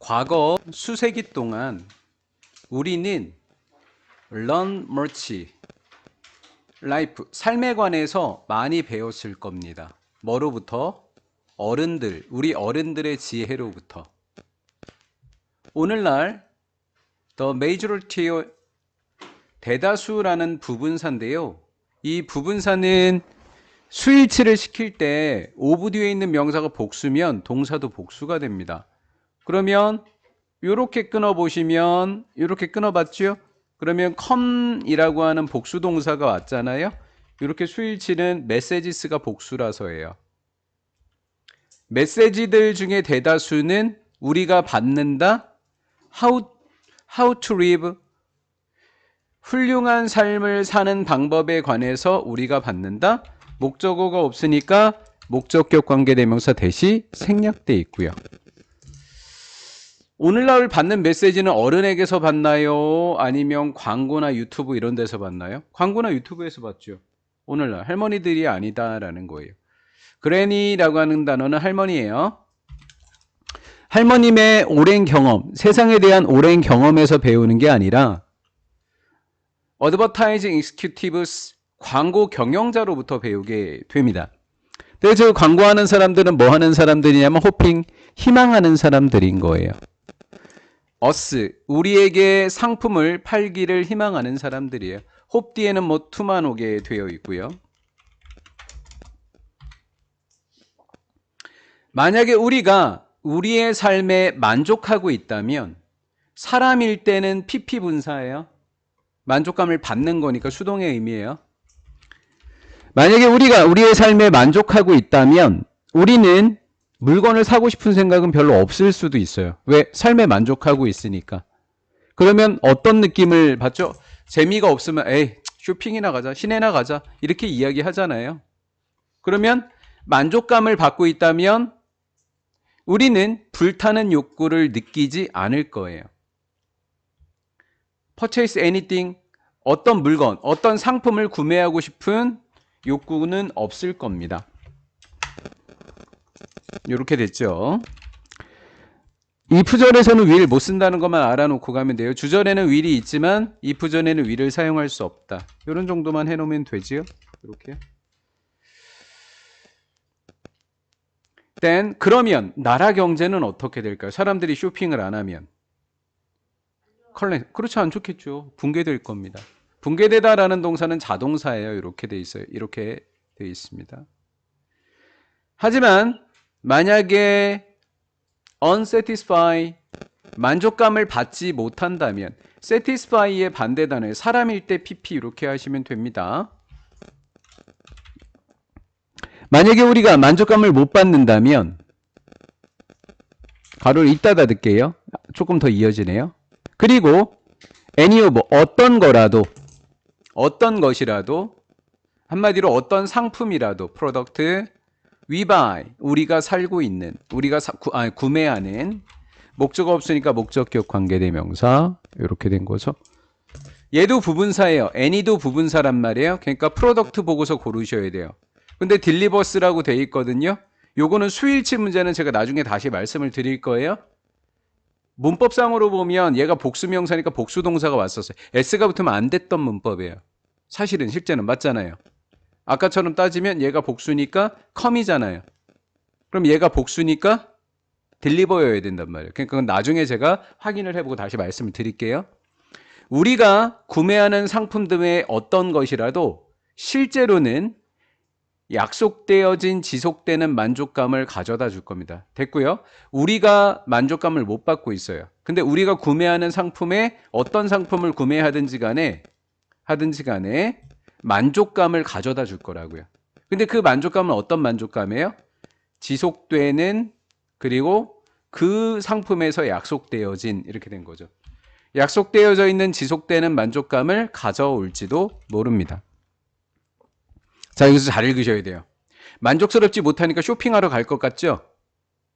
과거 수세기 동안 우리는 learn much life, 삶에 관해서 많이 배웠을 겁니다. 뭐로부터? 어른들, 우리 어른들의 지혜로부터. 오늘날 the majority, 대다수라는 부분사인데요. 이 부분사는 수일치를 시킬 때 of 뒤에 있는 명사가 복수면 동사도 복수가 됩니다. 그러면 이렇게 끊어보시면 이렇게 끊어봤죠? 그러면 come이라고 하는 복수 동사가 왔잖아요. 이렇게 수일치는 messages가 복수라서예요. 메시지들 중에 대다수는 우리가 받는다. How to live, 훌륭한 삶을 사는 방법에 관해서 우리가 받는다. 목적어가 없으니까 목적격 관계대명사 대시 생략돼 있고요. 오늘날 받는 메시지는 어른에게서 받나요? 아니면 광고나 유튜브 이런 데서 받나요? 광고나 유튜브에서 받죠. 오늘날 할머니들이 아니다라는 거예요. 그래니라고 하는 단어는 할머니예요. 할머님의 오랜 경험, 세상에 대한 오랜 경험에서 배우는 게 아니라 어드버타이징 익스큐티브스, 광고 경영자로부터 배우게 됩니다. 그래서 광고하는 사람들은 뭐 하는 사람들이냐면 호핑, 희망하는 사람들인 거예요. us, 우리에게 상품을 팔기를 희망하는 사람들이에요. 홉 뒤에는 뭐 투만 오게 되어 있고요. 만약에 우리가 우리의 삶에 만족하고 있다면 사람일 때는 PP 분사예요. 만족감을 받는 거니까 수동의 의미예요. 만약에 우리가 우리의 삶에 만족하고 있다면 우리는 물건을 사고 싶은 생각은 별로 없을 수도 있어요. 왜? 삶에 만족하고 있으니까. 그러면 어떤 느낌을 받죠? 재미가 없으면 에이 쇼핑이나 가자, 시내나 가자 이렇게 이야기하잖아요. 그러면 만족감을 받고 있다면 우리는 불타는 욕구를 느끼지 않을 거예요. Purchase anything, 어떤 물건, 어떤 상품을 구매하고 싶은 욕구는 없을 겁니다. 이렇게 됐죠. if절에서는 will 못 쓴다는 것만 알아놓고 가면 돼요. 주절에는 will이 있지만 if전에는 will을 사용할 수 없다. 이런 정도만 해놓으면 되지요. 이렇게. then 그러면 나라 경제는 어떻게 될까요? 사람들이 쇼핑을 안 하면. 그렇지 안 좋겠죠. 붕괴될 겁니다. 붕괴되다라는 동사는 자동사예요. 이렇게 돼 있어요. 이렇게 돼 있습니다. 하지만 만약에 unsatisfy, 만족감을 받지 못한다면 satisfy의 반대 단어에 사람일 때 pp 이렇게 하시면 됩니다. 만약에 우리가 만족감을 못 받는다면 가로를 이따 닫을게요. 조금 더 이어지네요. 그리고 any of, 어떤 거라도, 어떤 것이라도, 한마디로 어떤 상품이라도, 프로덕트, we buy, 우리가 살고 있는, 우리가 구매하는, 목적어 없으니까 목적격 관계대명사 이렇게 된 거죠. 얘도 부분사예요. any도 부분사란 말이에요. 그러니까 프로덕트 보고서 고르셔야 돼요. 근데 딜리버스라고 돼 있거든요. 요거는 수일치 문제는 제가 나중에 다시 말씀을 드릴 거예요. 문법상으로 보면 얘가 복수명사니까 복수동사가 왔었어요. s가 붙으면 안 됐던 문법이에요. 사실은 실제는 맞잖아요. 아까처럼 따지면 얘가 복수니까 come이잖아요. 그럼 얘가 복수니까 deliver여야 된단 말이에요. 그러니까 그건 나중에 제가 확인을 해보고 다시 말씀을 드릴게요. 우리가 구매하는 상품들의 어떤 것이라도 실제로는 약속되어진 지속되는 만족감을 가져다 줄 겁니다. 됐고요. 우리가 만족감을 못 받고 있어요. 근데 우리가 구매하는 상품에 어떤 상품을 구매하든지 간에 만족감을 가져다 줄 거라고요. 근데 그 만족감은 어떤 만족감이에요? 지속되는, 그리고 그 상품에서 약속되어진, 이렇게 된 거죠. 약속되어져 있는 지속되는 만족감을 가져올지도 모릅니다. 자, 여기서 잘 읽으셔야 돼요. 만족스럽지 못하니까 쇼핑하러 갈 것 같죠?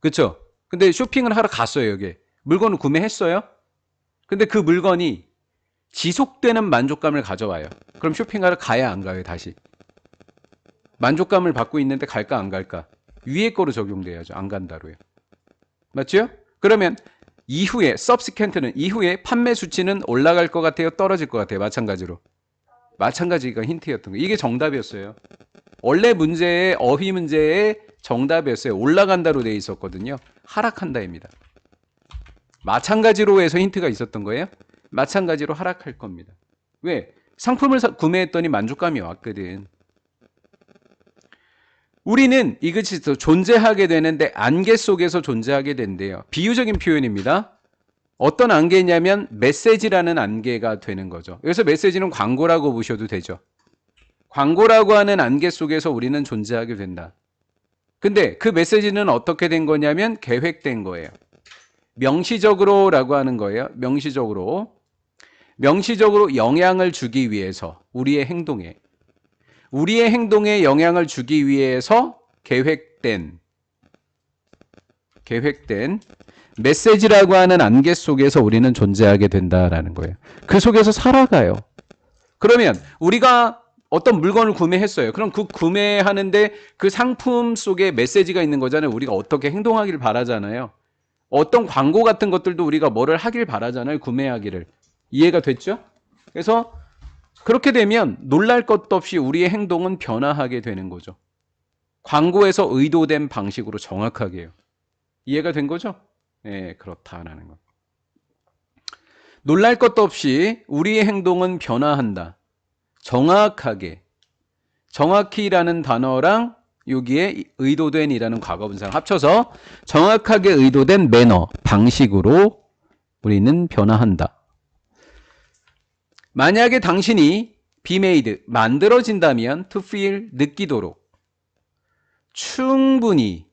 그쵸? 근데 쇼핑을 하러 갔어요, 여기. 물건을 구매했어요? 근데 그 물건이 지속되는 만족감을 가져와요. 그럼 쇼핑하러 가야 안 가요, 다시? 만족감을 받고 있는데 갈까 안 갈까? 위에 거로 적용돼야죠. 안 간다로요. 맞죠? 그러면 이후에 subsequent는 이후에 판매 수치는 올라갈 것 같아요, 떨어질 것 같아요. 마찬가지가 힌트였던 거예요. 이게 정답이었어요. 원래 문제의 어휘 문제의 정답이었어요. 올라간다로 돼 있었거든요. 하락한다입니다. 마찬가지로 해서 힌트가 있었던 거예요. 마찬가지로 하락할 겁니다. 왜? 상품을 구매했더니 만족감이 왔거든. 우리는 이것이 존재하게 되는데 안개 속에서 존재하게 된대요. 비유적인 표현입니다. 어떤 안개냐면 메시지라는 안개가 되는 거죠. 여기서 메시지는 광고라고 보셔도 되죠. 광고라고 하는 안개 속에서 우리는 존재하게 된다. 근데 그 메시지는 어떻게 된 거냐면 계획된 거예요. 명시적으로라고 하는 거예요. 명시적으로 영향을 주기 위해서 우리의 행동에 영향을 주기 위해서 계획된 메시지라고 하는 안개 속에서 우리는 존재하게 된다라는 거예요. 그 속에서 살아가요. 그러면 우리가 어떤 물건을 구매했어요. 그럼 그 구매하는데 그 상품 속에 메시지가 있는 거잖아요. 우리가 어떻게 행동하길 바라잖아요. 어떤 광고 같은 것들도 우리가 뭐를 하길 바라잖아요. 구매하기를. 이해가 됐죠? 그래서 그렇게 되면 놀랄 것도 없이 우리의 행동은 변화하게 되는 거죠. 광고에서 의도된 방식으로 정확하게요. 이해가 된 거죠? 네, 그렇다라는 거. 놀랄 것도 없이 우리의 행동은 변화한다. 정확히라는 단어랑 여기에 의도된이라는 과거분사를 합쳐서 정확하게 의도된 매너, 방식으로 우리는 변화한다. 만약에 당신이 be made, 만들어진다면 to feel, 느끼도록 충분히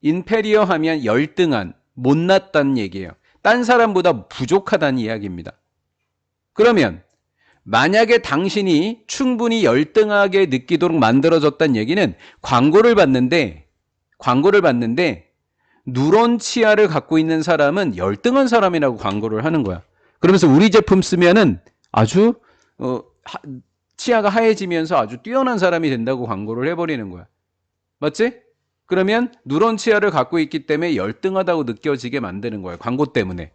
inferior 하면 열등한, 못났다는 얘기예요. 딴 사람보다 부족하다는 이야기입니다. 그러면 만약에 당신이 충분히 열등하게 느끼도록 만들어졌다는 얘기는 광고를 봤는데 누런 치아를 갖고 있는 사람은 열등한 사람이라고 광고를 하는 거야. 그러면서 우리 제품 쓰면은 아주 치아가 하얘지면서 아주 뛰어난 사람이 된다고 광고를 해버리는 거야. 맞지? 그러면 누런 치아를 갖고 있기 때문에 열등하다고 느껴지게 만드는 거예요. 광고 때문에.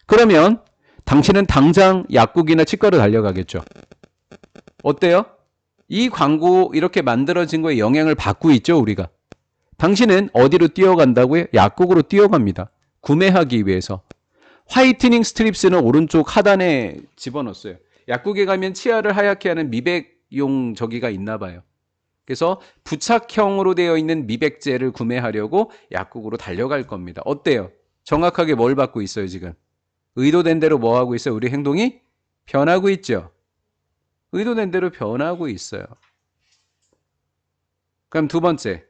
그러면 당신은 당장 약국이나 치과로 달려가겠죠. 어때요? 이 광고 이렇게 만들어진 거에 영향을 받고 있죠, 우리가. 당신은 어디로 뛰어간다고요? 약국으로 뛰어갑니다. 구매하기 위해서. 화이트닝 스트립스는 오른쪽 하단에 집어넣었어요. 약국에 가면 치아를 하얗게 하는 미백용 저기가 있나 봐요. 그래서 부착형으로 되어 있는 미백제를 구매하려고 약국으로 달려갈 겁니다. 어때요? 정확하게 뭘 받고 있어요, 지금? 의도된 대로 뭐 하고 있어요? 우리 행동이 변하고 있죠. 의도된 대로 변하고 있어요. 그럼 두 번째.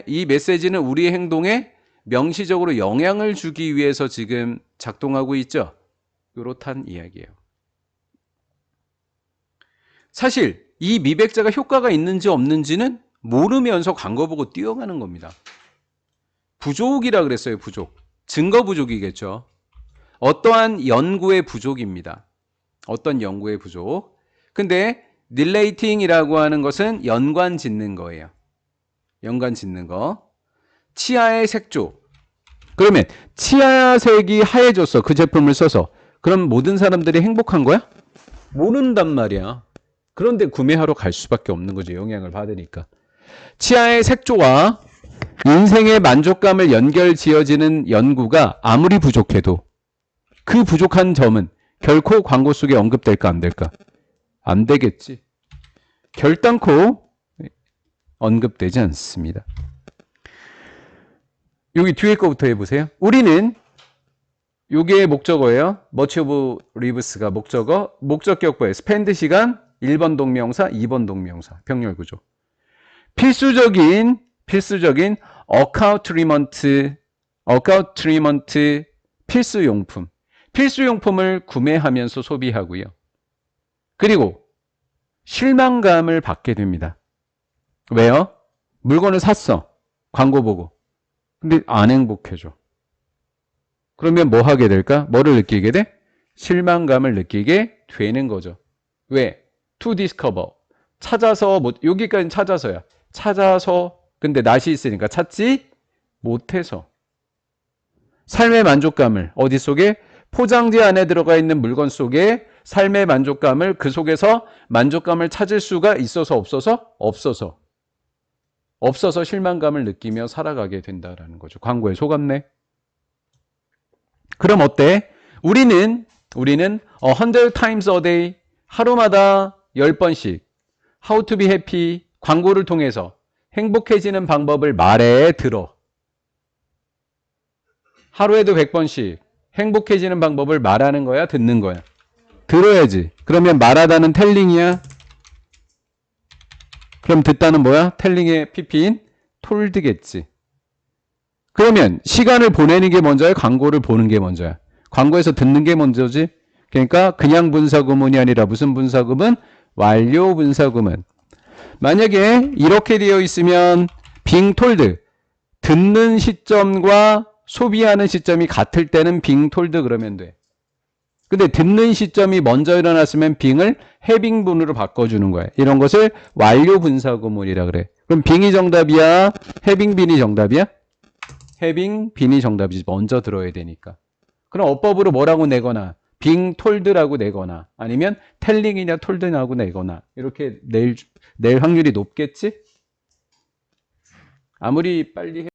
이 메시지는 우리의 행동에 명시적으로 영향을 주기 위해서 지금 작동하고 있죠. 요렇단 이야기예요. 사실 이 미백제가 효과가 있는지 없는지는 모르면서 광고 보고 뛰어가는 겁니다. 부족이라 그랬어요. 부족. 증거 부족이겠죠. 어떠한 연구의 부족입니다. 어떤 연구의 부족. 근데 릴레이팅이라고 하는 것은 연관 짓는 거예요. 연관 짓는 거. 치아의 색조. 그러면 치아색이 하얘졌어. 그 제품을 써서. 그럼 모든 사람들이 행복한 거야? 모른단 말이야. 그런데 구매하러 갈 수밖에 없는 거죠. 영향을 받으니까. 치아의 색조와 인생의 만족감을 연결 지어지는 연구가 아무리 부족해도 그 부족한 점은 결코 광고 속에 언급될까 안 될까? 안 되겠지. 결단코 언급되지 않습니다. 여기 뒤에 거부터 해보세요. 우리는 요게 목적어예요. much of lives가 목적어, 목적격보예요. spend 시간 1번 동명사, 2번 동명사, 병렬 구조. 필수적인 accoutrement 필수용품. 필수용품을 구매하면서 소비하고요. 그리고 실망감을 받게 됩니다. 왜요? 물건을 샀어. 광고 보고. 근데 안 행복해져. 그러면 뭐 하게 될까? 뭐를 느끼게 돼? 실망감을 느끼게 되는 거죠. 왜? To discover. 찾아서, 여기까지는 찾아서야. 찾아서, 근데 낯이 있으니까 찾지 못해서. 삶의 만족감을 어디 속에? 포장지 안에 들어가 있는 물건 속에 삶의 만족감을 그 속에서 만족감을 찾을 수가 있어서 없어서? 없어서. 없어서 실망감을 느끼며 살아가게 된다라는 거죠. 광고에 속았네. 그럼 어때? 우리는 100 times a day 하루마다 10번씩 How to be happy 광고를 통해서 행복해지는 방법을 말해 들어. 하루에도 100번씩 행복해지는 방법을 말하는 거야, 듣는 거야? 들어야지. 그러면 말하다는 텔링이야. 그럼 듣다는 뭐야? 텔링의 PP인 톨드겠지. 그러면 시간을 보내는 게 먼저야, 광고를 보는 게 먼저야? 광고에서 듣는 게 먼저지. 그러니까 그냥 분사구문이 아니라 무슨 분사구문? 완료 분사구문. 만약에 이렇게 되어 있으면 being told 듣는 시점과 소비하는 시점이 같을 때는 being told 그러면 돼. 근데 듣는 시점이 먼저 일어났으면 being을 having분으로 바꿔주는 거야. 이런 것을 완료 분사구문이라 그래. 그럼 being이 정답이야? having been이 정답이야? having been이 정답이지. 먼저 들어야 되니까. 그럼 어법으로 뭐라고 내거나 being told라고 내거나 아니면 telling이냐 told냐고 내거나 이렇게 낼 확률이 높겠지? 아무리 빨리